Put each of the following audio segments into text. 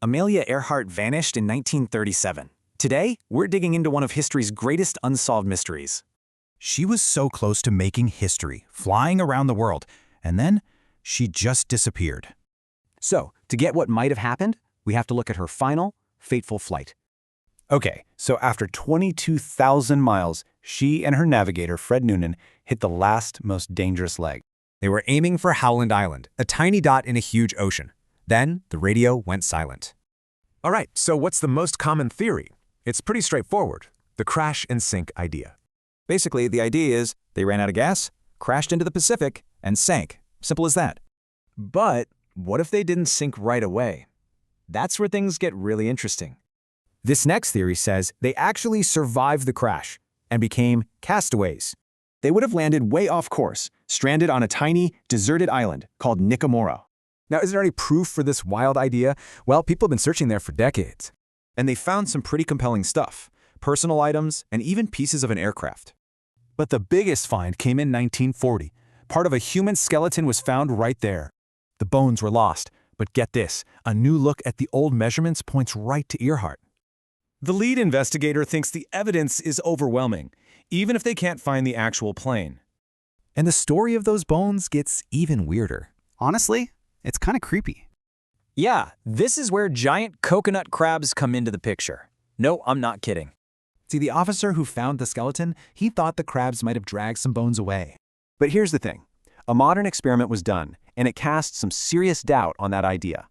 Amelia Earhart vanished in 1937. Today, we're digging into one of history's greatest unsolved mysteries. She was so close to making history, flying around the world, and then she just disappeared. So, to get what might have happened, we have to look at her final, fateful flight. Okay, so after 22,000 miles, she and her navigator, Fred Noonan, hit the last, most dangerous leg. They were aiming for Howland Island, a tiny dot in a huge ocean. Then, the radio went silent. All right, so what's the most common theory? It's pretty straightforward, the crash and sink idea. Basically, the idea is they ran out of gas, crashed into the Pacific, and sank. Simple as that. But what if they didn't sink right away? That's where things get really interesting. This next theory says they actually survived the crash and became castaways. They would have landed way off course, stranded on a tiny, deserted island called Nikomoro. Now, is there any proof for this wild idea? Well, people have been searching there for decades. And they found some pretty compelling stuff, personal items, and even pieces of an aircraft. But the biggest find came in 1940. Part of a human skeleton was found right there. The bones were lost, but get this, a new look at the old measurements points right to Earhart. The lead investigator thinks the evidence is overwhelming, even if they can't find the actual plane. And the story of those bones gets even weirder. Honestly, it's kind of creepy. Yeah, this is where giant coconut crabs come into the picture. No, I'm not kidding. See, the officer who found the skeleton, he thought the crabs might have dragged some bones away. But here's the thing. A modern experiment was done, and it cast some serious doubt on that idea.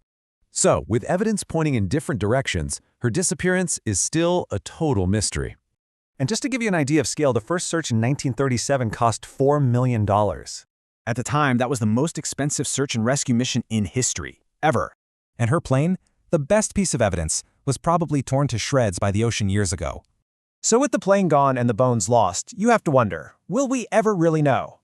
So, with evidence pointing in different directions, her disappearance is still a total mystery. And just to give you an idea of scale, the first search in 1937 cost $4 million. At the time, that was the most expensive search and rescue mission in history, ever. And her plane, the best piece of evidence, was probably torn to shreds by the ocean years ago. So with the plane gone and the bones lost, you have to wonder, will we ever really know?